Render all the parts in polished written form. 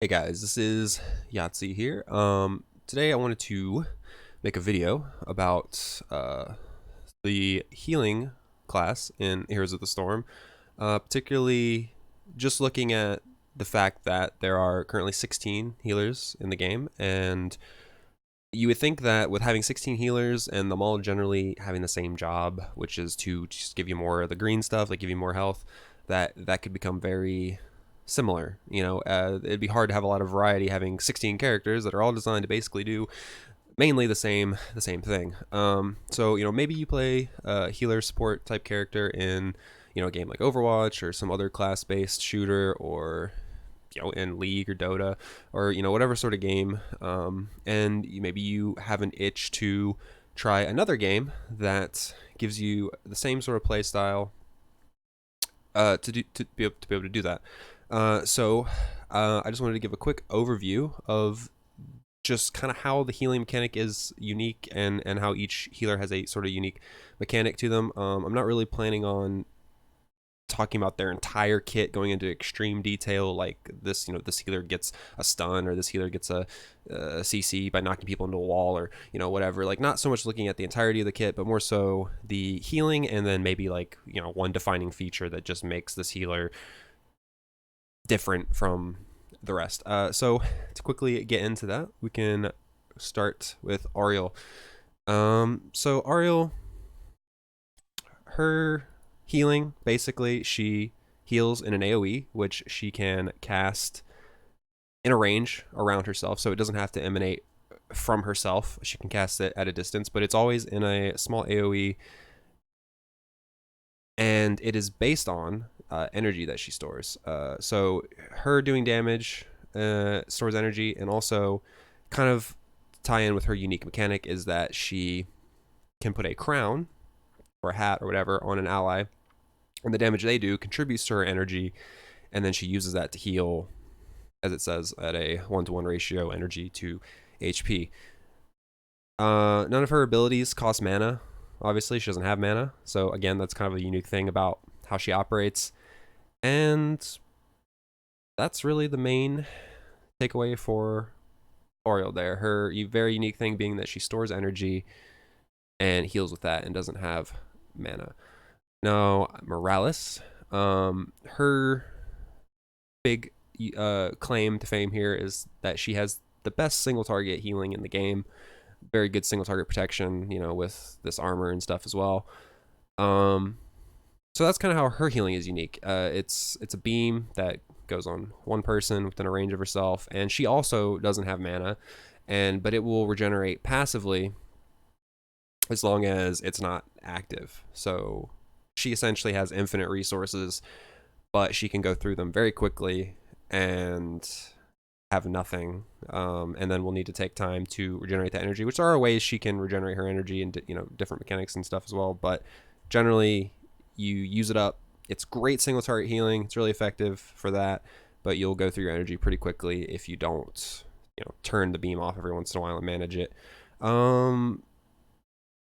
Hey guys, this is Yahtzee here. Today I wanted to make a video about the healing class in Heroes of the Storm, particularly just looking at the fact that there are currently 16 healers in the game, and you would think that with having 16 healers and them all generally having the same job, which is to just give you more of the green stuff, like give you more health, that could become very similar. It'd be hard to have a lot of variety having 16 characters that are all designed to basically do mainly the same thing. So maybe you play a healer support type character in a game like Overwatch or some other class based shooter, or in League or Dota, or whatever sort of game, and maybe you have an itch to try another game that gives you the same sort of play style, to be able to do that. I just wanted to give a quick overview of just kind of how the healing mechanic is unique, and how each healer has a sort of unique mechanic to them. I'm not really planning on talking about their entire kit, going into extreme detail like this healer gets a stun, or this healer gets a CC by knocking people into a wall, or whatever. Like, not so much looking at the entirety of the kit, but more so the healing, and then maybe like one defining feature that just makes this healer different from the rest. So to quickly get into that, we can start with Auriel. So Auriel, her healing, basically, she heals in an AoE, which she can cast in a range around herself, so it doesn't have to emanate from herself. She can cast it at a distance, but it's always in a small AoE, and it is based on energy that she stores. So her doing damage stores energy, and also kind of tie in with her unique mechanic is that she can put a crown or a hat or whatever on an ally, and the damage they do contributes to her energy, and then she uses that to heal, as it says, at a 1-to-1 ratio, energy to HP. None of her abilities cost mana. Obviously, she doesn't have mana, so again, that's kind of a unique thing about how she operates. And that's really the main takeaway for Auriel there. Her very unique thing being that she stores energy and heals with that, and doesn't have mana. Now, Morales, her big claim to fame here is that she has the best single target healing in the game. Very good single target protection, with this armor and stuff as well. So that's kind of how her healing is unique. It's a beam that goes on one person within a range of herself, and she also doesn't have mana, but it will regenerate passively as long as it's not active. So she essentially has infinite resources, but she can go through them very quickly and have nothing, and then we'll need to take time to regenerate that energy, which there are ways she can regenerate her energy, and different mechanics and stuff as well, but generally you use it up. It's great single target healing, it's really effective for that, but you'll go through your energy pretty quickly if you don't turn the beam off every once in a while and manage it.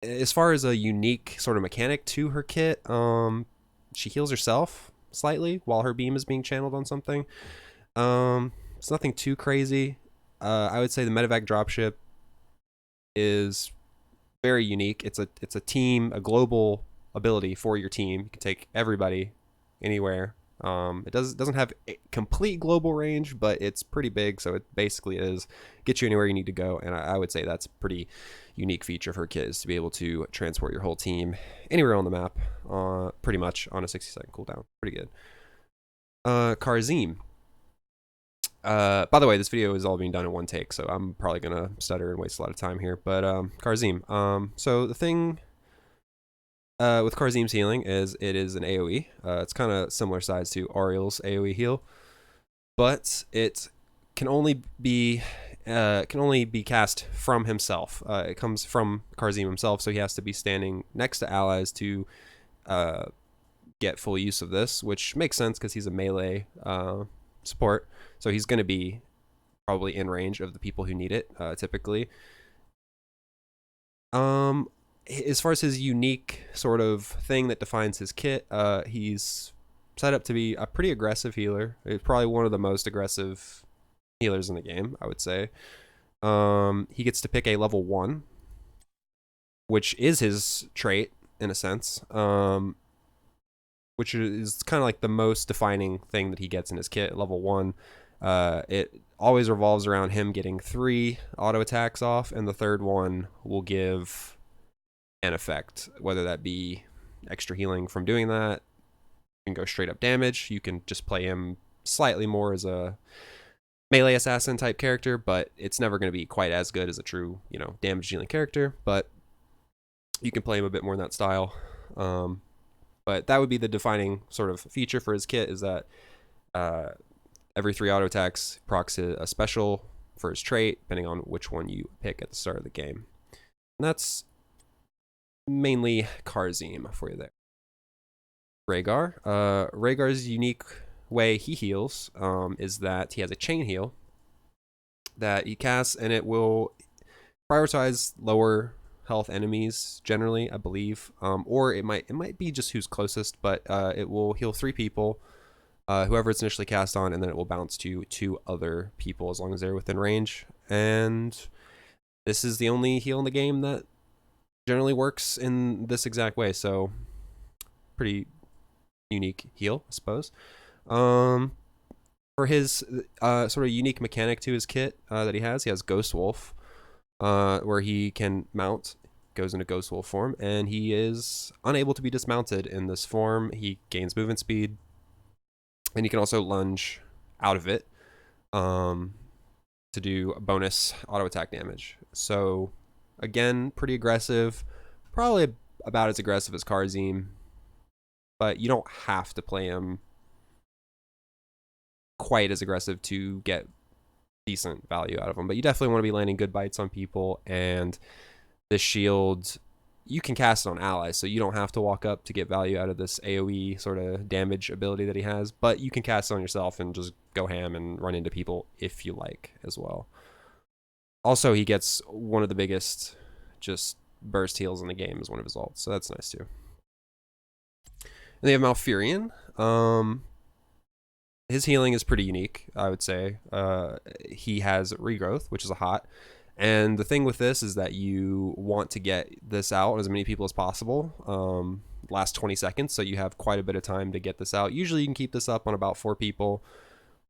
As far as a unique sort of mechanic to her kit, she heals herself slightly while her beam is being channeled on something. It's nothing too crazy. I would say the medevac dropship is very unique. It's a team, a global ability for your team. You can take everybody anywhere. It doesn't have a complete global range, but it's pretty big, so it basically is get you anywhere you need to go. And I would say that's a pretty unique feature of her kit, is to be able to transport your whole team anywhere on the map, pretty much on a 60-second cooldown. Pretty good. Kharazim. By the way, this video is all being done in one take, so I'm probably gonna stutter and waste a lot of time here. But Kharazim. So the thing with Kharazim's healing is it is an AoE. It's kind of similar size to Auriel's AoE heal, but it can only be cast from himself. It comes from Kharazim himself, so he has to be standing next to allies to get full use of this, which makes sense because he's a melee support, so he's going to be probably in range of the people who need it, typically. As far as his unique sort of thing that defines his kit, he's set up to be a pretty aggressive healer. It's probably one of the most aggressive healers in the game, I would say. He gets to pick a level 1, which is his trait in a sense. Which is kind of like the most defining thing that he gets in his kit, level 1. It always revolves around him getting 3 auto attacks off, and the third one will give an effect, whether that be extra healing from doing that. You can go straight up damage. You can just play him slightly more as a melee assassin type character, but it's never going to be quite as good as a true, damage dealing character. But you can play him a bit more in that style. But that would be the defining sort of feature for his kit, is that every 3 auto attacks procs a special for his trait, depending on which one you pick at the start of the game. And that's mainly Kharazim for you there. Rehgar. Rehgar's unique way he heals is that he has a chain heal that he casts, and it will prioritize lower health enemies generally, I believe, or it might be just who's closest, but it will heal 3 people, whoever it's initially cast on, and then it will bounce to 2 other people as long as they're within range. And this is the only heal in the game that generally works in this exact way, so pretty unique heal, I suppose. For his sort of unique mechanic to his kit that he has Ghost Wolf, where he can mount, goes into Ghost Wolf form, and he is unable to be dismounted in this form. He gains movement speed, and he can also lunge out of it to do a bonus auto attack damage. So again, pretty aggressive, probably about as aggressive as Kharazim, but you don't have to play him quite as aggressive to get decent value out of him, but you definitely want to be landing good bites on people. And this shield, you can cast it on allies, so you don't have to walk up to get value out of this AoE sort of damage ability that he has, but you can cast it on yourself and just go ham and run into people if you like as well. Also, he gets one of the biggest just burst heals in the game as one of his ults, so that's nice too. And they have Malfurion. His healing is pretty unique, I would say. He has regrowth, which is a hot. And the thing with this is that you want to get this out as many people as possible. Last 20 seconds, so you have quite a bit of time to get this out. Usually you can keep this up on about 4 people.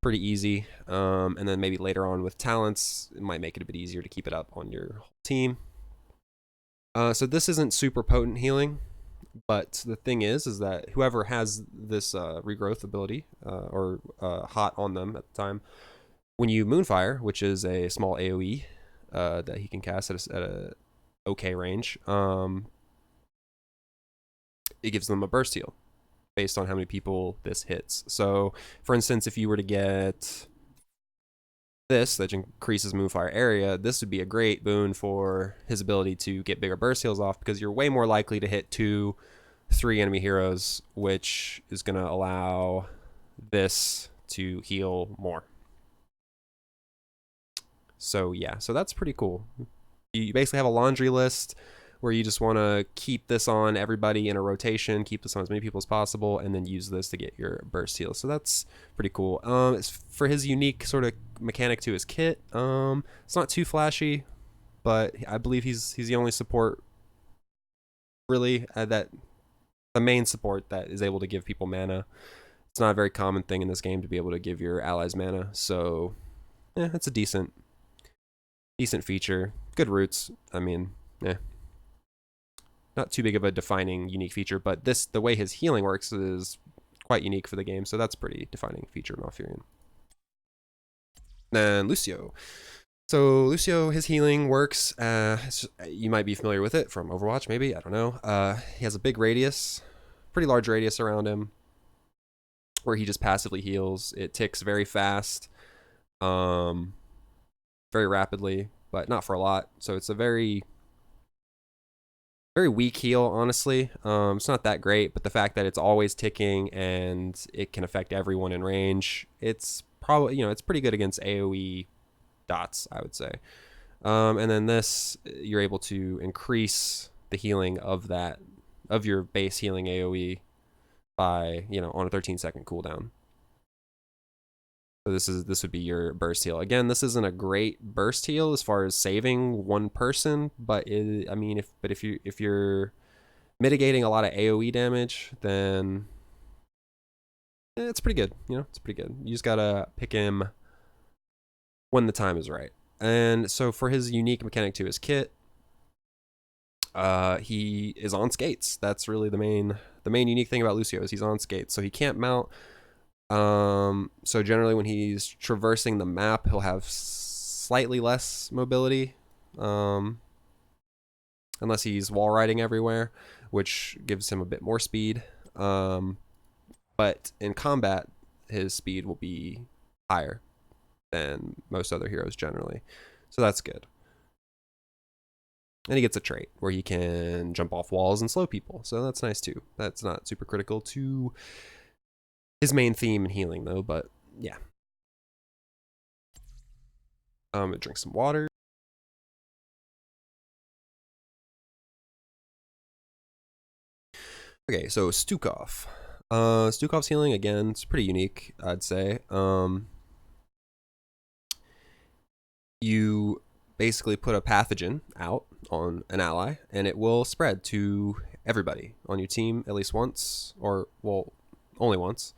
Pretty easy. And then maybe later on with talents, it might make it a bit easier to keep it up on your whole team. So this isn't super potent healing. But the thing is that whoever has this regrowth ability or hot on them at the time, when you Moonfire, which is a small AoE that he can cast at a okay range, it gives them a burst heal based on how many people this hits. So, for instance, if you were to get this that increases Moonfire area, this would be a great boon for his ability to get bigger burst heals off, because you're way more likely to hit 2-3 enemy heroes, which is going to allow this to heal more. So yeah, so that's pretty cool. You basically have a laundry list where you just want to keep this on everybody in a rotation, keep this on as many people as possible, and then use this to get your burst heal. So that's pretty cool. It's for his unique sort of mechanic to his kit. It's not too flashy, but I believe he's the only support really that the main support that is able to give people mana. It's not a very common thing in this game to be able to give your allies mana, so it's a decent feature. Good roots. I mean, not too big of a defining unique feature, but the way his healing works is quite unique for the game, so that's pretty defining feature of Malfurion. Then Lucio. So Lucio, his healing works, you might be familiar with it from Overwatch, maybe, I don't know. He has a big radius, pretty large radius around him, where he just passively heals. It ticks very fast, very rapidly, but not for a lot. So it's a very weak heal, honestly. It's not that great, but the fact that it's always ticking and it can affect everyone in range, it's probably, it's pretty good against AoE dots, I would say. And then this, you're able to increase the healing of your base healing AoE by, on a 13-second cooldown. So this would be your burst heal. Again, this isn't a great burst heal as far as saving one person, but I mean, if you're mitigating a lot of AOE damage, then it's pretty good. You know, it's pretty good. You just gotta pick him when the time is right. And so for his unique mechanic to his kit, he is on skates. That's really the main unique thing about Lucio is he's on skates. So he can't mount. So generally when he's traversing the map, he'll have slightly less mobility. Unless he's wall riding everywhere, which gives him a bit more speed. But in combat, his speed will be higher than most other heroes generally. So that's good. And he gets a trait where he can jump off walls and slow people. So that's nice too. That's not super critical to his main theme in healing though, but yeah. Drink some water. Okay, so Stukov. Stukov's healing, again, it's pretty unique, I'd say. You basically put a pathogen out on an ally, and it will spread to everybody on your team at least once, or, well, only once.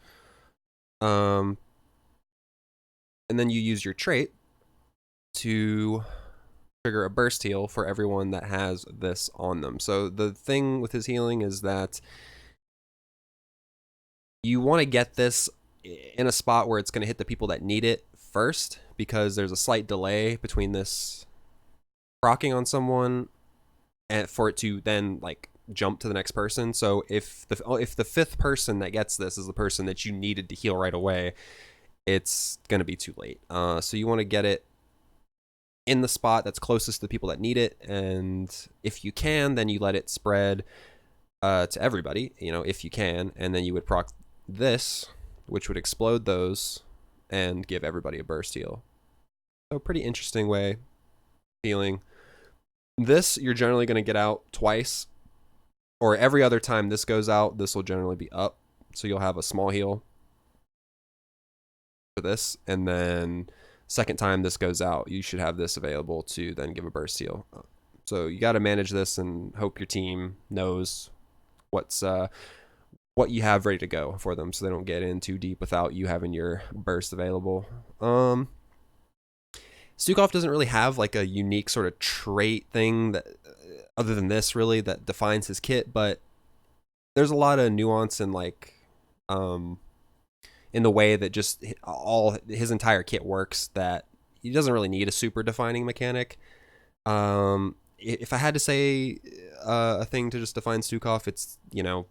And then you use your trait to trigger a burst heal for everyone that has this on them. So the thing with his healing is that you want to get this in a spot where it's going to hit the people that need it first, because there's a slight delay between this proccing on someone and for it to then like jump to the next person. So if the fifth person that gets this is the person that you needed to heal right away, it's going to be too late. So you want to get it in the spot that's closest to the people that need it, and if you can, then you let it spread to everybody, you know, if you can, and then you would proc this, which would explode those and give everybody a burst heal. So pretty interesting way of healing. This you're generally going to get out twice, or every other time this goes out, this will generally be up. So you'll have a small heal for this, and then second time this goes out, you should have this available to then give a burst heal. So you got to manage this and hope your team knows what you have ready to go for them, so they don't get in too deep without you having your burst available. Stukov doesn't really have like a unique sort of trait thing that, other than this, really, that defines his kit, but there's a lot of nuance and like in the way that just all his entire kit works, that he doesn't really need a super defining mechanic. If I had to say a thing to just define Stukov, it's, you know,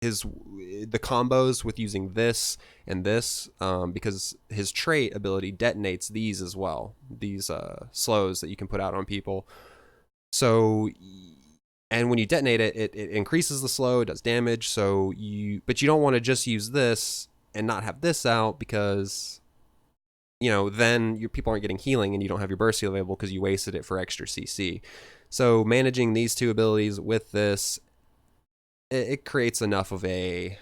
the combos with using this and this, because his trait ability detonates these as well, these slows that you can put out on people. So, and when you detonate it, it increases the slow, it does damage. So but you don't want to just use this and not have this out, because, you know, then your people aren't getting healing and you don't have your burst heal available because you wasted it for extra CC. So managing these two abilities with this, it creates enough of a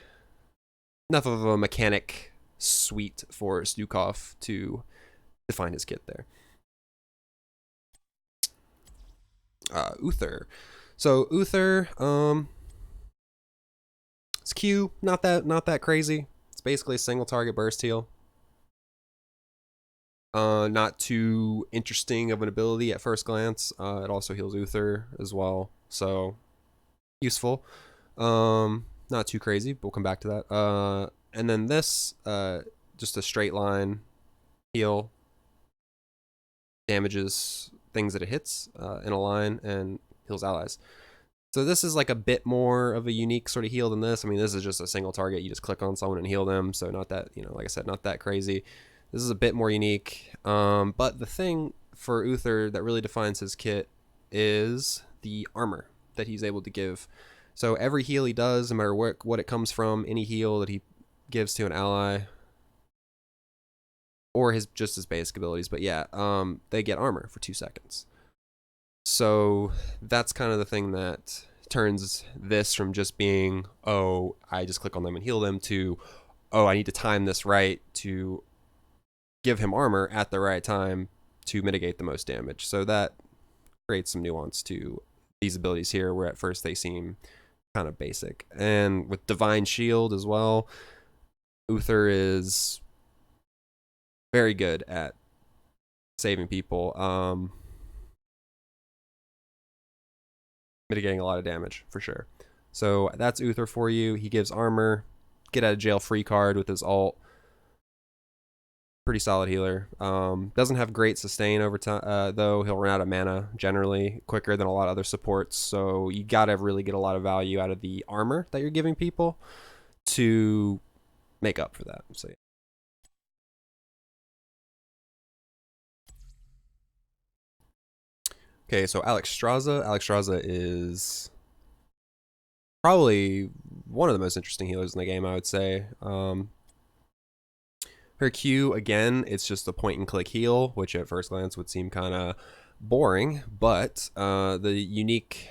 mechanic suite for Stukov to define his kit there. Uther. So Uther, it's Q, not that crazy. It's basically a single target burst heal. Not too interesting of an ability at first glance. It also heals Uther as well, so useful. Not too crazy, but we'll come back to that. And then this, just a straight line heal, damages things that it hits in a line and heals allies. So this is like a bit more of a unique sort of heal than this. I mean, this is just a single target. You just click on someone and heal them. So not that, you know, like I said, not that crazy. This is a bit more unique. But the thing for Uther that really defines his kit is the armor that he's able to give. So every heal he does, no matter what it comes from, any heal that he gives to an ally, or just his basic abilities, but yeah, they get armor for 2 seconds. So that's kind of the thing that turns this from just being, oh, I just click on them and heal them, to, oh, I need to time this right to give him armor at the right time to mitigate the most damage. So that creates some nuance to these abilities here, where at first they seem kind of basic. And with Divine Shield as well, Uther is very good at saving people, mitigating a lot of damage for sure. So that's Uther for you. He gives armor, get out of jail free card with his ult. Pretty solid healer. Doesn't have great sustain over time, though. He'll run out of mana generally quicker than a lot of other supports. So you gotta really get a lot of value out of the armor that you're giving people to make up for that. So yeah. Okay, so Alexstrasza. Alexstrasza is probably one of the most interesting healers in the game, I would say. Her Q, again, it's just a point and click heal, which at first glance would seem kind of boring, but the unique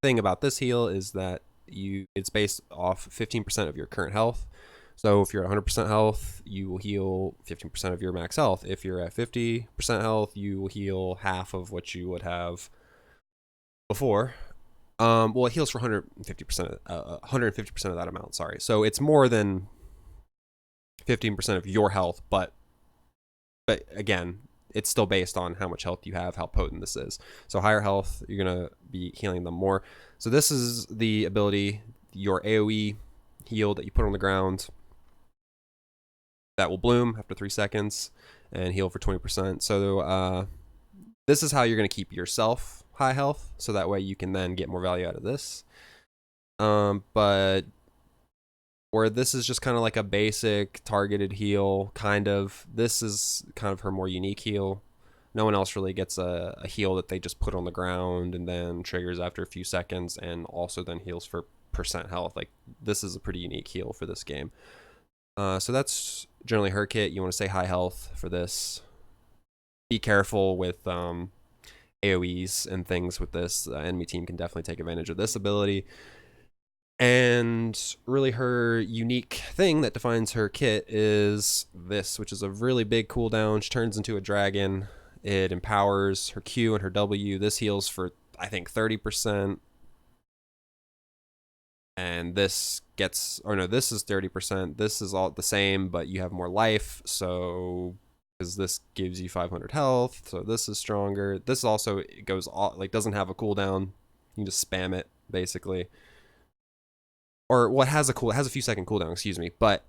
thing about this heal is that it's based off 15% of your current health. So if you're at 100% health, you will heal 15% of your max health. If you're at 50% health, you will heal half of what you would have before. Well, it heals for 150%, 150% of that amount. Sorry. So it's more than 15% of your health, but again, it's still based on how much health you have, how potent this is. So higher health, you're gonna be healing them more. So this is the ability, your AoE heal that you put on the ground that will bloom after 3 seconds and heal for 20%. So this is how you're gonna keep yourself high health, so that way you can then get more value out of this. But where this is just kind of like a basic targeted heal, kind of, this is kind of her more unique heal. No one else really gets a heal that they just put on the ground and then triggers after a few seconds and also then heals for percent health. Like, this is a pretty unique heal for this game. So that's generally her kit. You want to stay high health for this. Be careful with AoEs and things with this. Enemy team can definitely take advantage of this ability. And really her unique thing that defines her kit is this, which is a really big cooldown. She turns into a dragon. It empowers her Q and her W. This heals for, I think, 30%. And this gets, or no, this is 30%. This is all the same, but you have more life. So, because this gives you 500 health. So this is stronger. This also, it goes all, like, doesn't have a cooldown. You can just spam it, basically. Or what has a few second cooldown, excuse me, but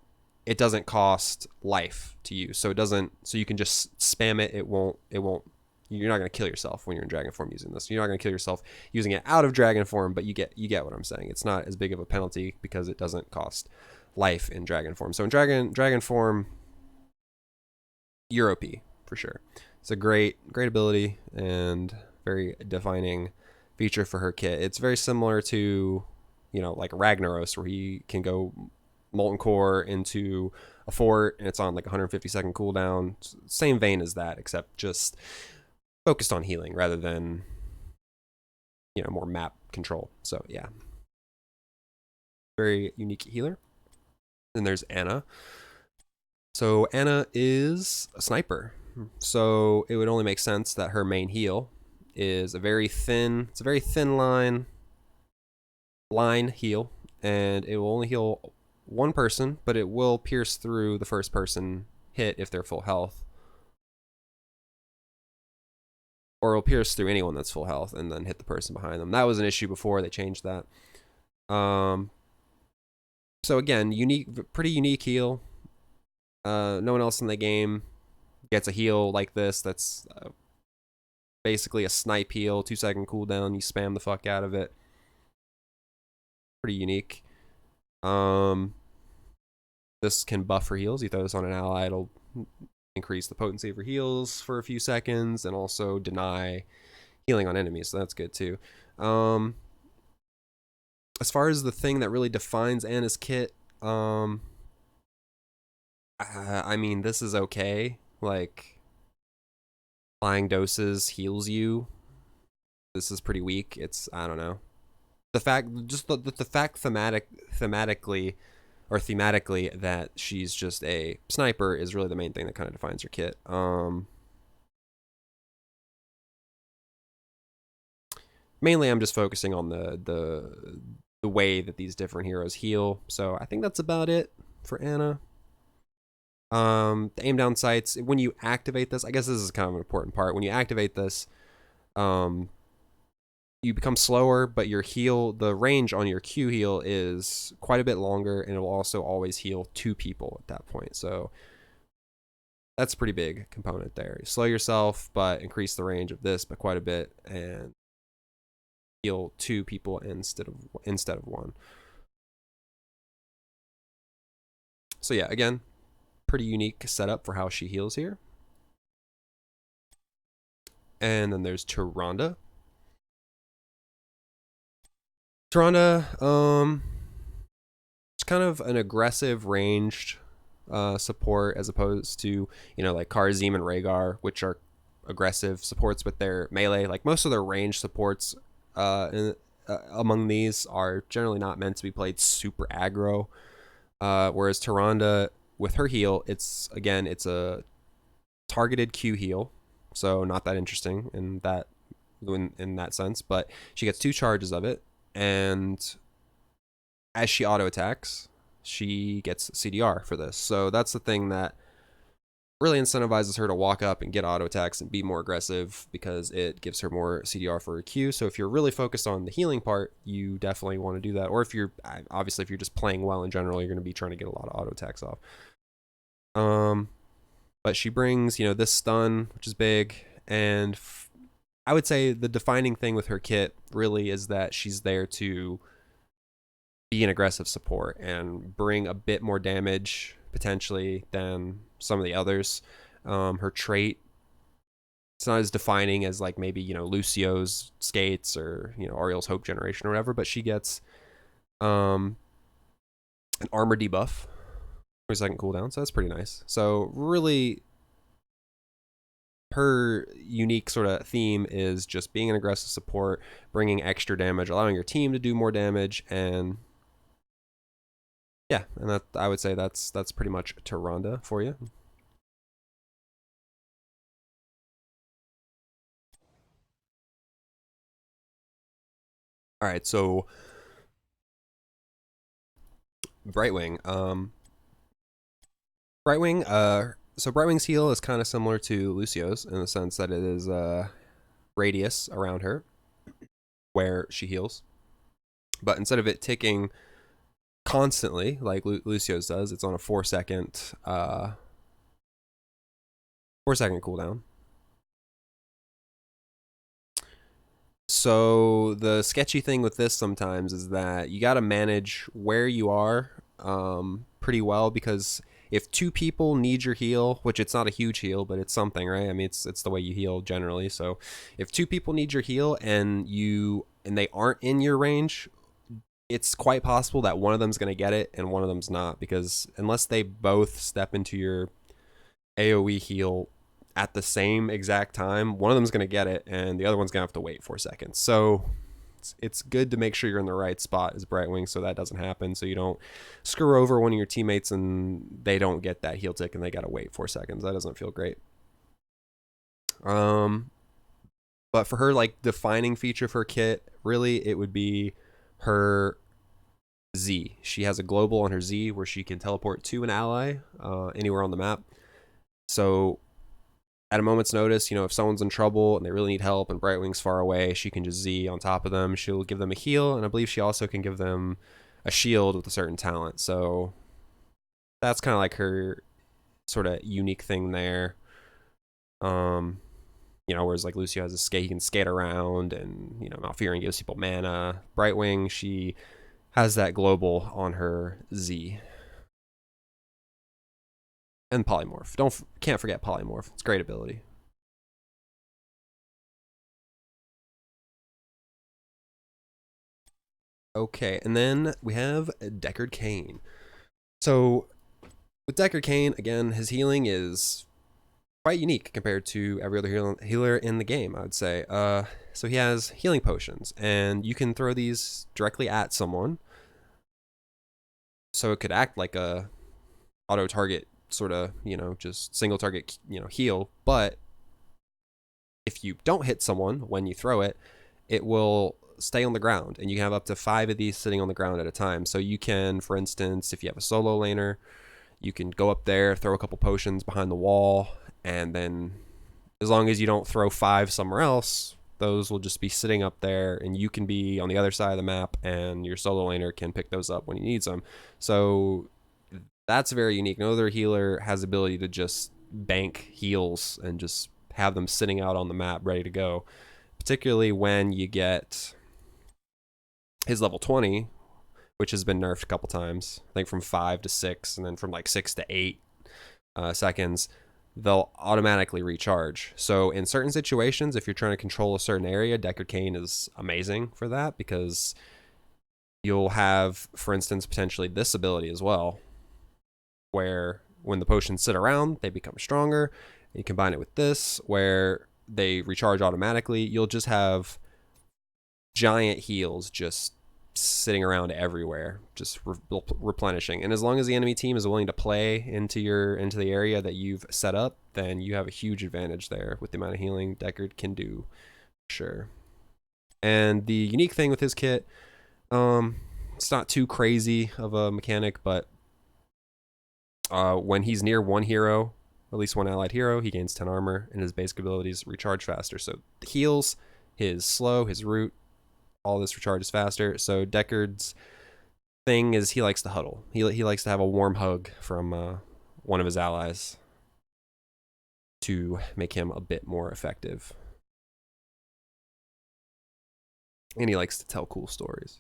it doesn't cost life to use. So it doesn't, so you can just spam it. It won't, you're not going to kill yourself when you're in dragon form using this. You're not going to kill yourself using it out of dragon form, but you get what I'm saying. It's not as big of a penalty because it doesn't cost life in dragon form. So in dragon form, you're OP for sure. It's a great ability and very defining feature for her kit. It's very similar to, like Ragnaros, where he can go Molten Core into a fort and it's on like 150-second cooldown. Same vein as that, except just focused on healing rather than, more map control. So yeah, very unique healer. Then there's Ana. So Ana is a sniper. So it would only make sense that her main heal is a very thin line heal, and it will only heal one person, but it will pierce through the first person hit if they're full health, or it'll pierce through anyone that's full health and then hit the person behind them. That was an issue before, they changed that. So again, pretty unique heal. No one else in the game gets a heal like this. That's basically a snipe heal, 2-second cooldown. You spam the fuck out of it. Pretty unique. This can buff her heals. You throw this on an ally, it'll increase the potency of her heals for a few seconds and also deny healing on enemies, so that's good too. As far as the thing that really defines Ana's kit, I mean, this is okay. Like, flying doses heals you. This is pretty weak. It's, I don't know. The fact, just the fact thematically, or thematically that she's just a sniper is really the main thing that kind of defines her kit. Mainly I'm just focusing on the way that these different heroes heal. So I think that's about it for Ana. The aim down sights, when you activate this, I guess this is kind of an important part. When you activate this, you become slower, but your heal, the range on your Q heal is quite a bit longer, and it will also always heal 2 people at that point. So that's a pretty big component there. You slow yourself, but increase the range of this by quite a bit, and heal 2 people instead of 1. So yeah, again, pretty unique setup for how she heals here. And then there's Tyrande. It's kind of an aggressive ranged support as opposed to, like Kharazim and Rhaegar, which are aggressive supports with their melee. Like most of their ranged supports among these are generally not meant to be played super aggro. Whereas Tyrande, with her heal, it's a targeted Q heal, so not that interesting in that sense. But she gets 2 charges of it, and as she auto attacks, she gets CDR for this. So that's the thing that really incentivizes her to walk up and get auto attacks and be more aggressive, because it gives her more CDR for her Q. So if you're really focused on the healing part, you definitely want to do that. Or if you're just playing well in general, you're going to be trying to get a lot of auto attacks off. But she brings, this stun, which is big, and I would say the defining thing with her kit really is that she's there to be an aggressive support and bring a bit more damage potentially than some of the others. Her trait, it's not as defining as like maybe Lucio's skates or Ariel's hope generation or whatever, but she gets an armor debuff for a second cooldown, so that's pretty nice. So really, her unique sort of theme is just being an aggressive support, bringing extra damage, allowing your team to do more damage, and yeah, and that, I would say that's pretty much Tyrande for you. All right, so Brightwing. So Brightwing's heal is kind of similar to Lucio's in the sense that it is a radius around her where she heals, but instead of it ticking constantly like Lucio's does, it's on a 4-second 4-second cooldown. So the sketchy thing with this sometimes is that you got to manage where you are pretty well, because if 2 people need your heal, which it's not a huge heal, but it's something, right? I mean, it's the way you heal generally. So if 2 people need your heal and they aren't in your range, it's quite possible that one of them's going to get it and one of them's not, because unless they both step into your AoE heal at the same exact time, one of them's going to get it and the other one's going to have to wait 4 seconds. So it's good to make sure you're in the right spot as Brightwing so that doesn't happen, so you don't screw over one of your teammates and they don't get that heal tick and they got to wait 4 seconds. That doesn't feel great. But for her, like, defining feature for kit, really it would be her Z. She has a global on her Z where she can teleport to an ally anywhere on the map. So at a moment's notice, if someone's in trouble and they really need help and Brightwing's far away, she can just Z on top of them. She'll give them a heal, and I believe she also can give them a shield with a certain talent. So that's kind of like her sort of unique thing there. Whereas like Lucio has a skate, he can skate around, and Malfurion gives people mana. Brightwing, she has that global on her Z. And Polymorph. Can't forget Polymorph. It's a great ability. Okay, and then we have Deckard Cain. So with Deckard Cain, again, his healing is quite unique compared to every other healer in the game, I would say. So he has healing potions, and you can throw these directly at someone. so it could act like a auto target sort of, just single target, heal. But if you don't hit someone when you throw it, it will stay on the ground, and you can have up to 5 of these sitting on the ground at a time. So you can, for instance, if you have a solo laner, you can go up there, throw a couple potions behind the wall, and then as long as you don't throw 5 somewhere else, those will just be sitting up there, and you can be on the other side of the map, and your solo laner can pick those up when he needs them. So that's very unique. No other healer has the ability to just bank heals and just have them sitting out on the map ready to go, particularly when you get his level 20, which has been nerfed a couple times. I think from 5 to 6, and then from like 6 to 8 seconds, they'll automatically recharge. So in certain situations, if you're trying to control a certain area, Deckard Cain is amazing for that, because you'll have, for instance, potentially this ability as well, where when the potions sit around, they become stronger. You combine it with this, where they recharge automatically. You'll just have giant heals just sitting around everywhere, just replenishing. And as long as the enemy team is willing to play into the area that you've set up, then you have a huge advantage there with the amount of healing Deckard can do. Sure. And the unique thing with his kit, it's not too crazy of a mechanic, but when he's near one hero, at least one allied hero, he gains 10 armor, and his basic abilities recharge faster. So the heals, his slow, his root, all this recharges faster. So Deckard's thing is he likes to huddle. He likes to have a warm hug from one of his allies to make him a bit more effective. And he likes to tell cool stories.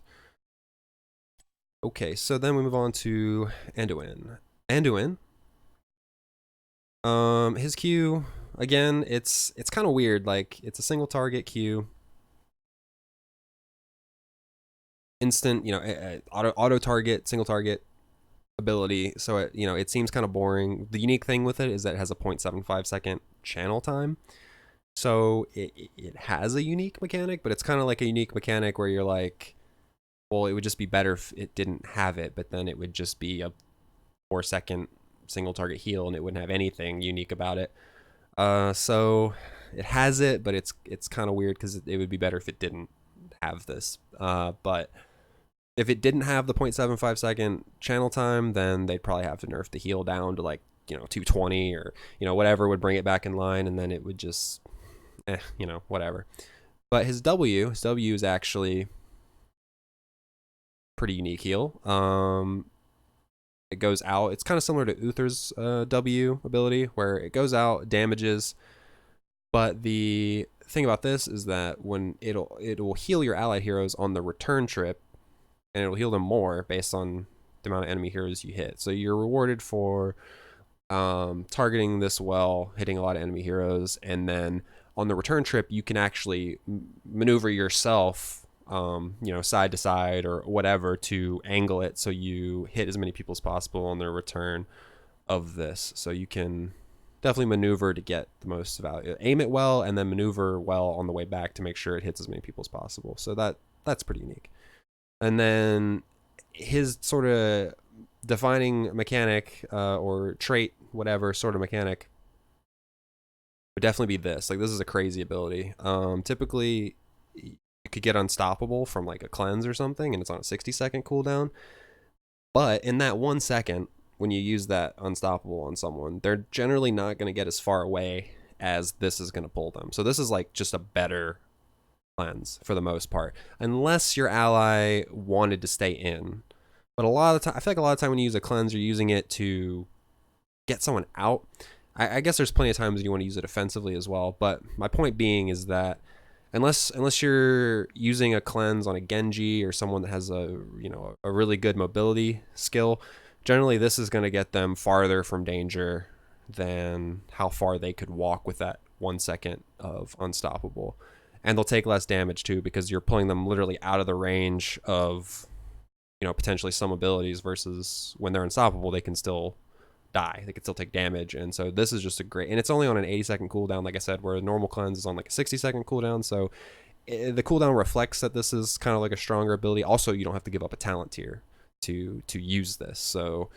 Okay, so then we move on to Anduin. Anduin, his Q, again, it's kind of weird. Like, it's a single target Q. Instant, auto target, single target ability. So it seems kind of boring. The unique thing with it is that it has a 0.75 second channel time. So it has a unique mechanic, but it's kind of like a unique mechanic where you're like, well, it would just be better if it didn't have it, but then it would just be a 4-second single target heal, and it wouldn't have anything unique about it. So it has it, but it's kind of weird because it would be better if it didn't have this. But if it didn't have the 0.75 second channel time, then they'd probably have to nerf the heal down to like 220 or whatever would bring it back in line, and then it would just whatever. But his W is actually pretty unique heal. It goes out. It's kind of similar to Uther's W ability, where it goes out, damages. But the thing about this is that when it will heal your allied heroes on the return trip, and it'll heal them more based on the amount of enemy heroes you hit. So you're rewarded for targeting this well, hitting a lot of enemy heroes, and then on the return trip, you can actually maneuver yourself, side to side or whatever to angle it so you hit as many people as possible on the return of this. So you can definitely maneuver to get the most value. Aim it well, and then maneuver well on the way back to make sure it hits as many people as possible. So that's pretty unique. And then his sort of defining mechanic or trait, whatever sort of mechanic, would definitely be this. Like, this is a crazy ability. Typically, you could get unstoppable from like a cleanse or something, and it's on a 60-second cooldown. But in that 1 second, when you use that unstoppable on someone, they're generally not going to get as far away as this is going to pull them. So this is like just a better cleanse for the most part, unless your ally wanted to stay in. But a lot of the time, I feel like a lot of time when you use a cleanse, you're using it to get someone out. I guess there's plenty of times when you want to use it offensively as well. But my point being is that unless you're using a cleanse on a Genji or someone that has a really good mobility skill, generally this is going to get them farther from danger than how far they could walk with that 1 second of unstoppable. And they'll take less damage too, because you're pulling them literally out of the range of potentially some abilities, versus when they're unstoppable, they can still die. They can still take damage. And so this is just a great, and it's only on an 80-second cooldown, like I said, where a normal cleanse is on like a 60-second cooldown. So the cooldown reflects that this is kind of like a stronger ability. Also, you don't have to give up a talent tier. to use this. So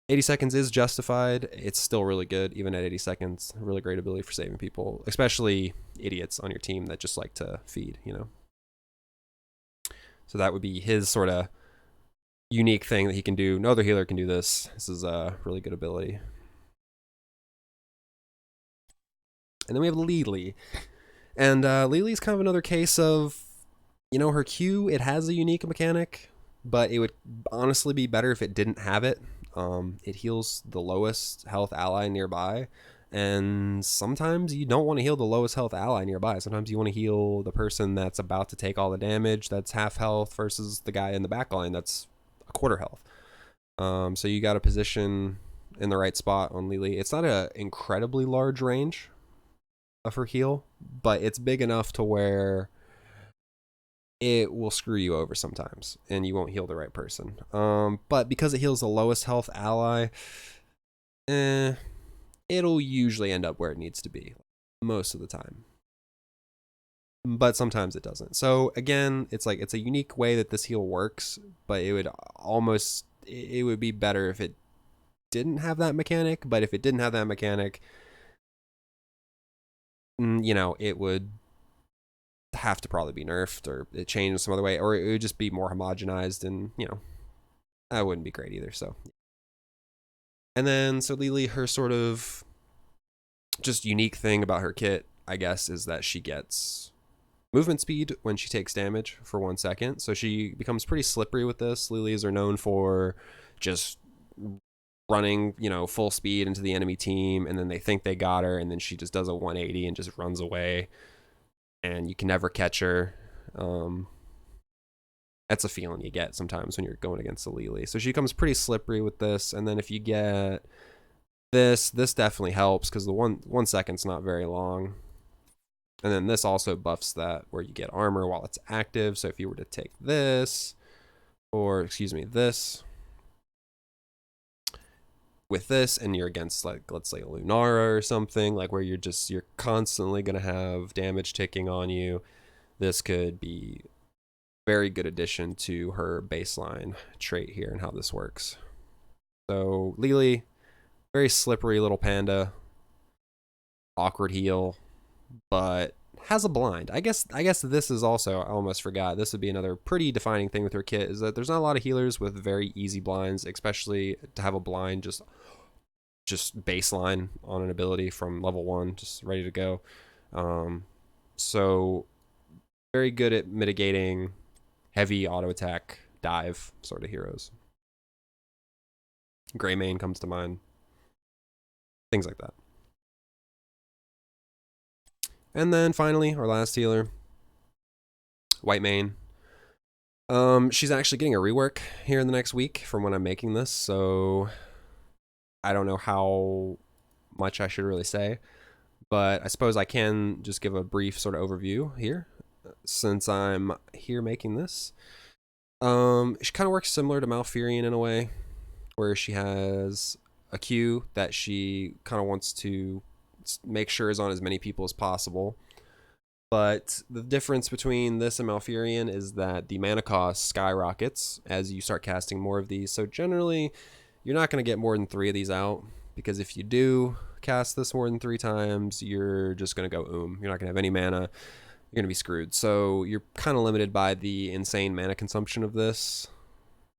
80 seconds is justified. It's still really good, even at 80 seconds. Really great ability for saving people, especially idiots on your team that just like to feed, you know? So that would be his sort of unique thing that he can do. No other healer can do this. This is a really good ability. And then we have Li. And Lily's kind of another case of, you know, her Q, it has a unique mechanic, but it would honestly be better if it didn't have it. It heals the lowest health ally nearby, and sometimes you don't want to heal the lowest health ally nearby. Sometimes you want to heal the person that's about to take all the damage that's half health versus the guy in the back line that's a quarter health. So you got to position in the right spot on Lily. It's not an incredibly large range of her heal, but it's big enough to where it will screw you over sometimes and you won't heal the right person. But because it heals the lowest health ally, it'll usually end up where it needs to be most of the time. But sometimes it doesn't. So again, it's like it's a unique way that this heal works, but it would be better if it didn't have that mechanic. But if it didn't have that mechanic, you know, it would have to probably be nerfed or it changed some other way, or it would just be more homogenized, and you know, that wouldn't be great either. So, and then so Lily, her sort of just unique thing about her kit, I guess, is that she gets movement speed when she takes damage for 1 second. So she becomes pretty slippery with this. Lilies are known for just running, you know, full speed into the enemy team, and then they think they got her, and then she just does a 180 and just runs away, and you can never catch her. That's a feeling you get sometimes when you're going against a Lily. So she comes pretty slippery with this, and then if you get this definitely helps because the 1 second's not very long. And then this also buffs that where you get armor while it's active. So if you were to take this, or excuse me, this with this, and you're against, like, let's say Lunara or something, like where you're constantly gonna have damage ticking on you, this could be very good addition to her baseline trait here and how this works. So Lily, very slippery little panda, awkward heal, but has a blind. I guess this is also, I almost forgot, this would be another pretty defining thing with her kit, is that there's not a lot of healers with very easy blinds, especially to have a blind just baseline on an ability from level 1, just ready to go. So very good at mitigating heavy auto attack dive sort of heroes. Greymane comes to mind. Things like that. And then finally, our last healer, Whitemane. She's actually getting a rework here in the next week from when I'm making this, so I don't know how much I should really say, but I suppose I can just give a brief sort of overview here since I'm here making this. She kind of works similar to Malfurion in a way, where she has a Q that she kind of wants to make sure is on as many people as possible. But the difference between this and Malfurion is that the mana cost skyrockets as you start casting more of these. So generally, you're not going to get more than 3 of these out, because if you do cast this more than 3 times, you're just going to go You're not going to have any mana. You're going to be screwed. So you're kind of limited by the insane mana consumption of this.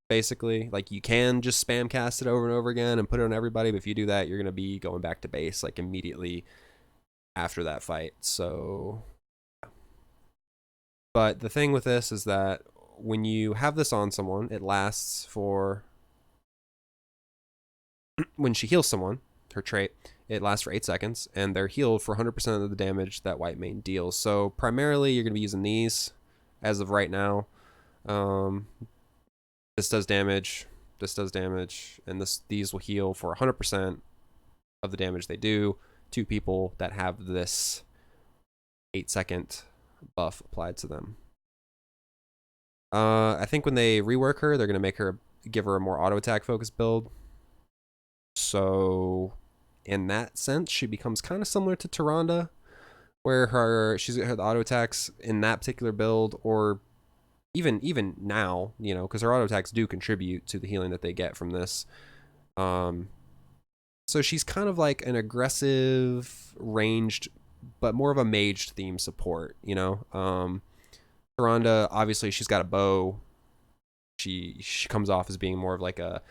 Basically, like, you can just spam cast it over and over again and put it on everybody, but if you do that, you're going to be going back to base like immediately after that fight. So, but the thing with this is that when you have this on someone, it lasts for, when she heals someone, her trait, it lasts for 8 seconds, and they're healed for 100% of the damage that Whitemane deals. So primarily you're going to be using these as of right now. This does damage, and these will heal for 100% of the damage they do to people that have this 8-second buff applied to them. I think when they rework her, they're going to give her a more auto attack focused build. So in that sense, she becomes kind of similar to Tyrande, where she's got the auto attacks in that particular build, or even now, you know, because her auto attacks do contribute to the healing that they get from this. Um, so she's kind of like an aggressive, ranged, but more of a mage theme support, you know. Tyrande, obviously, she's got a bow. She comes off as being more of like a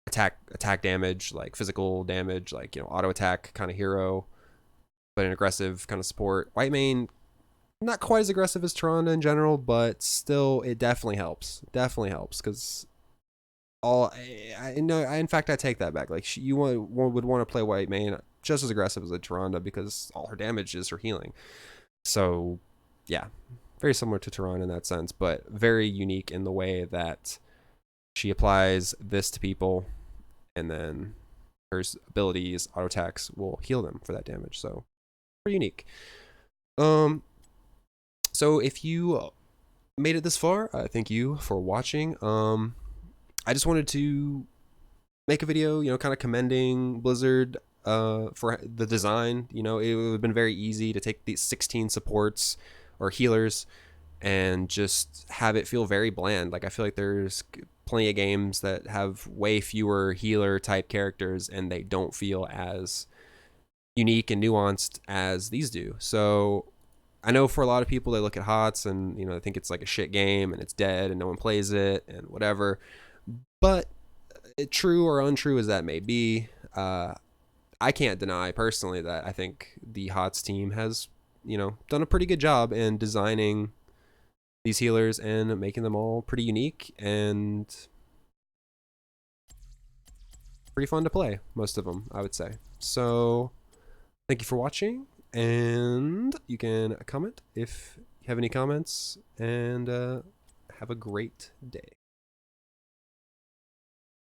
attack damage, like physical damage, like, you know, auto attack kind of hero, but an aggressive kind of support. Whitemane, not quite as aggressive as Tyrande in general, but still, it definitely helps. Definitely helps because all I know. In fact, I take that back. Like you would want to play Whitemane just as aggressive as a Tyrande because all her damage is her healing. So, yeah, very similar to Tyrande in that sense, but very unique in the way that she applies this to people, and then her abilities, auto attacks will heal them for that damage. So, pretty unique. Um, so if you made it this far, thank you for watching. I just wanted to make a video, you know, kind of commending Blizzard for the design. You know, it would have been very easy to take these 16 supports or healers and just have it feel very bland. Like I feel like there's plenty of games that have way fewer healer type characters and they don't feel as unique and nuanced as these do. So I know for a lot of people they look at HOTS and, you know, they think it's like a shit game and it's dead and no one plays it and whatever. But true or untrue as that may be, I can't deny personally that I think the HOTS team has, you know, done a pretty good job in designing these healers and making them all pretty unique and pretty fun to play, most of them, I would say. So thank you for watching, and you can comment if you have any comments, and have a great day.